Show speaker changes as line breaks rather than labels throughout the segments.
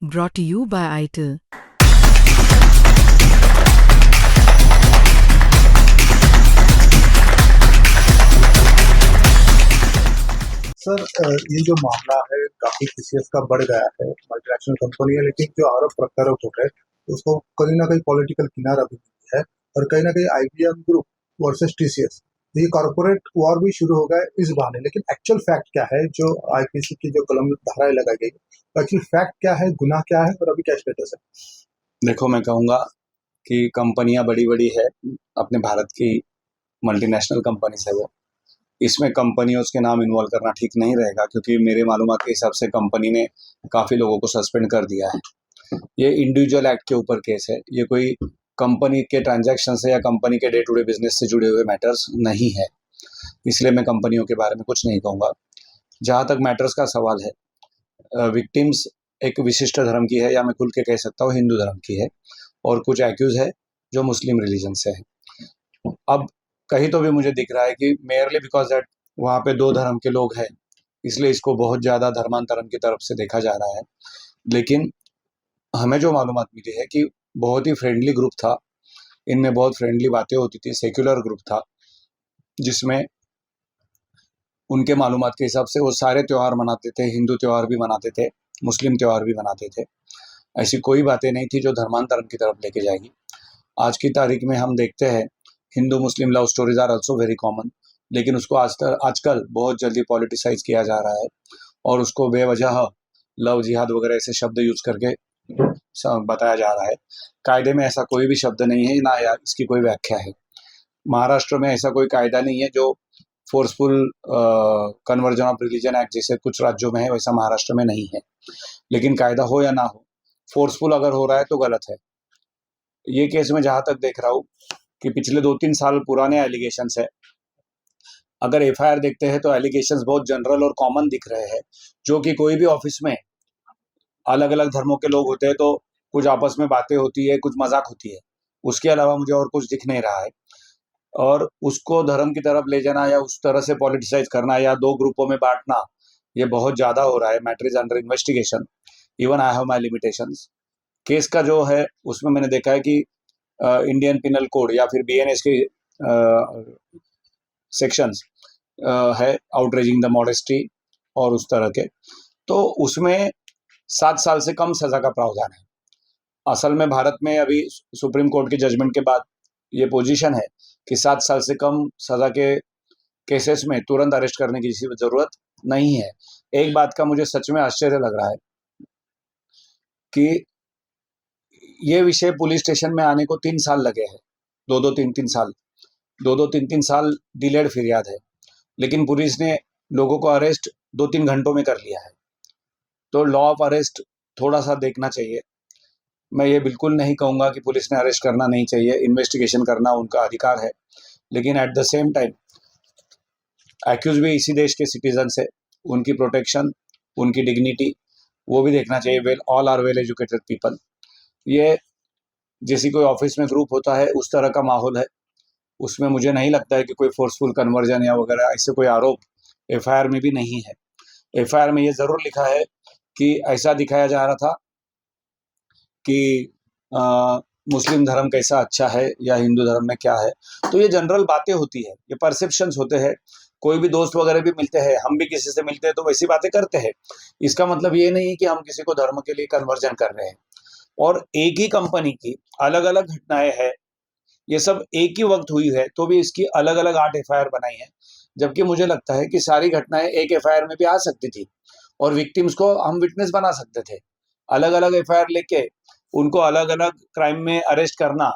Brought to you by ITIL.
Sir, ये जो मामला है काफी टीसीएस का बढ़ गया है। मल्टीनेशनल कंपनी है, लेकिन जो आरोप प्रत्यारोप हो रहे हैं उसको कहीं ना कहीं पॉलिटिकल किनारा भी मिली है। और कहीं ना कहीं आईबीएम ग्रुप वर्सेस टीसीएस, ये कॉर्पोरेट वॉर भी शुरू हो गया है इस बहाने। लेकिन एक्चुअल फैक्ट क्या है? जो आईपीसी की जो कलम धाराएं लगाई गई, एक्चुअल फैक्ट क्या है, गुनाह क्या है और अभी क्या स्टेटस है?
देखो, मैं कहूँगा कि कंपनियां बड़ी बड़ी है, अपने भारत की मल्टीनेशनल कंपनीज है वो। इसमें कंपनियों के नाम इन्वॉल्व करना ठीक नहीं रहेगा, क्योंकि मेरे मालूमात के हिसाब से कंपनी ने काफ़ी लोगों को सस्पेंड कर दिया है। ये इंडिविजुअल एक्ट के ऊपर केस है, ये कोई कंपनी के ट्रांजैक्शन से या कंपनी के डे टू डे बिजनेस से जुड़े हुए मैटर्स नहीं है, इसलिए मैं कंपनियों के बारे में कुछ नहीं कहूँगा। जहाँ तक मैटर्स का सवाल है, विक्टिम्स एक विशिष्ट धर्म की है, या मैं खुल के कह सकता हूँ हिंदू धर्म की है, और कुछ एक्यूज है जो मुस्लिम रिलीजन से है। अब कहीं तो भी मुझे दिख रहा है कि मेयरली बिकॉज दैट वहाँ पे दो धर्म के लोग हैं, इसलिए इसको बहुत ज़्यादा धर्मांतरण की तरफ से देखा जा रहा है। लेकिन हमें जो मालूमात मिली है कि बहुत ही फ्रेंडली ग्रुप था, इनमें बहुत फ्रेंडली बातें होती थी, सेक्युलर ग्रुप था, जिसमें उनके मालूमात के हिसाब से वो सारे त्यौहार मनाते थे, हिंदू त्यौहार भी मनाते थे, मुस्लिम त्यौहार भी मनाते थे। ऐसी कोई बातें नहीं थी जो धर्मांतरण की तरफ लेके जाएगी। आज की तारीख में हम देखते हैं Hindu Muslim love stories are also very common, लेकिन उसको आजकल बहुत जल्दी पॉलिटिसाइज किया जा रहा है, और उसको बेवजह लव जिहाद वगैरह ऐसे शब्द यूज करके बताया जा रहा है। कायदे में ऐसा कोई भी शब्द नहीं है, ना या इसकी कोई व्याख्या है। महाराष्ट्र में ऐसा कोई कायदा नहीं है जो forceful conversion of religion act जैसे कुछ राज्यों में है, वैसा महाराष्ट्र में नहीं है। लेकिन कायदा हो या ना हो, फोर्सफुल अगर हो रहा है तो गलत है। ये केस में जहां तक देख रहा हूँ कि पिछले 2-3 साल पुराने एलिगेशंस है। अगर एफआईआर देखते हैं तो एलिगेशंस बहुत जनरल और कॉमन दिख रहे हैं, जो कि कोई भी ऑफिस में अलग अलग धर्मों के लोग होते हैं तो कुछ आपस में बातें होती है, कुछ मजाक होती है, उसके अलावा मुझे और कुछ दिख नहीं रहा है। और उसको धर्म की तरफ ले जाना या उस तरह से पॉलिटिसाइज करना या दो ग्रुपों में बांटना, ये बहुत ज्यादा हो रहा है। Matter is under investigation, even I have my limitations. Case का जो है उसमें मैंने देखा है कि इंडियन पिनल कोड या फिर बीएनएस के सेक्शंस है, आउटरेजिंग द मॉडेस्टी और उस तरह के, तो उसमें 7 साल से कम सजा का प्रावधान है। असल में भारत में अभी सुप्रीम कोर्ट के जजमेंट के बाद ये पोजीशन है कि 7 साल से कम सजा के केसेस में तुरंत अरेस्ट करने की जरूरत नहीं है। एक बात का मुझे सच में आश्चर्य लग रहा है कि ये विषय पुलिस स्टेशन में आने को 3 साल लगे हैं, 2-2 3-3 साल, 2-2 3-3 साल डिलेड फिरियाद है, लेकिन पुलिस ने लोगों को अरेस्ट 2-3 घंटों में कर लिया है। तो लॉ ऑफ अरेस्ट थोड़ा सा देखना चाहिए। मैं ये बिल्कुल नहीं कहूँगा कि पुलिस ने अरेस्ट करना नहीं चाहिए, इन्वेस्टिगेशन करना उनका अधिकार है, लेकिन at the same time accused भी इसी देश के सिटीजन है, उनकी प्रोटेक्शन, उनकी डिग्निटी, वो भी देखना चाहिए। Well, all are well educated people. ये जैसी कोई ऑफिस में ग्रुप होता है उस तरह का माहौल है, उसमें मुझे नहीं लगता है कि कोई फोर्सफुल कन्वर्जन या वगैरह ऐसे कोई आरोप एफआईआर में भी नहीं है। एफआईआर में ये जरूर लिखा है कि ऐसा दिखाया जा रहा था कि मुस्लिम धर्म कैसा अच्छा है या हिंदू धर्म में क्या है। तो ये जनरल बातें होती है, ये परसेप्शंस होते हैं। कोई भी दोस्त वगैरह भी मिलते हैं, हम भी किसी से मिलते हैं तो वैसी बातें करते हैं। इसका मतलब ये नहीं कि हम किसी को धर्म के लिए कन्वर्जन कर रहे हैं। और एक ही कंपनी की अलग अलग घटनाएं हैं, ये सब एक ही वक्त हुई है, तो भी इसकी अलग अलग 8 एफआईआर बनाई है। जबकि मुझे लगता है कि सारी घटनाएं एक एफआईआर में भी आ सकती थी और विक्टिम्स को हम विटनेस बना सकते थे। अलग अलग एफआईआर लेके उनको अलग अलग क्राइम में अरेस्ट करना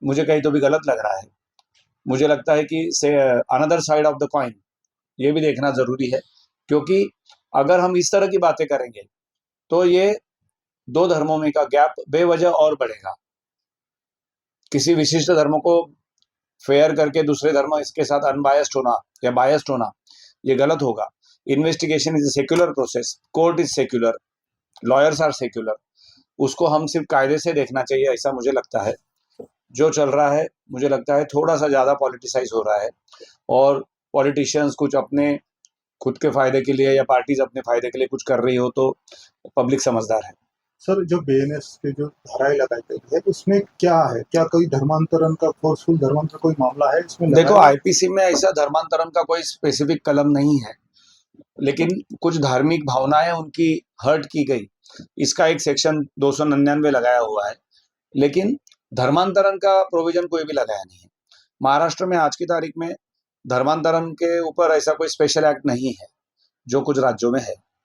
मुझे कहीं तो भी गलत लग रहा है। मुझे लगता है कि से another side of the coin ये भी देखना जरूरी है, क्योंकि अगर हम इस तरह की बातें करेंगे तो ये दो धर्मों में का गैप बेवजह और बढ़ेगा। किसी विशिष्ट धर्म को फेयर करके दूसरे धर्म इसके साथ अनबायस्ड होना या बायस्ड होना, ये गलत होगा। Investigation is a secular process, court is secular, lawyers are secular, उसको हम सिर्फ कायदे से देखना चाहिए, ऐसा मुझे लगता है। जो चल रहा है मुझे लगता है थोड़ा सा ज़्यादा पॉलिटिसाइज हो रहा है, और पॉलिटिशियंस कुछ अपने खुद के फायदे के लिए या पार्टीज अपने फायदे के लिए कुछ कर रही हो तो पब्लिक समझदार है।
सर जो बीएनएस के जो धाराएं लगाई गई है उसमें क्या है, क्या कोई धर्मांतरण का, फोर्सफुल धर्मांतरण कोई मामला है इसमें
देखो
लगाया?
आईपीसी में ऐसा धर्मांतरण का कोई स्पेसिफिक कलम नहीं है, लेकिन कुछ धार्मिक भावनाएं उनकी हर्ट की गई, इसका एक सेक्शन 299 लगाया हुआ है, लेकिन धर्मांतरण का प्रोविजन कोई भी लगाया नहीं है। महाराष्ट्र में आज की तारीख में धर्मांतरण के ऊपर ऐसा कोई स्पेशल एक्ट नहीं है जो कुछ राज्यों में है।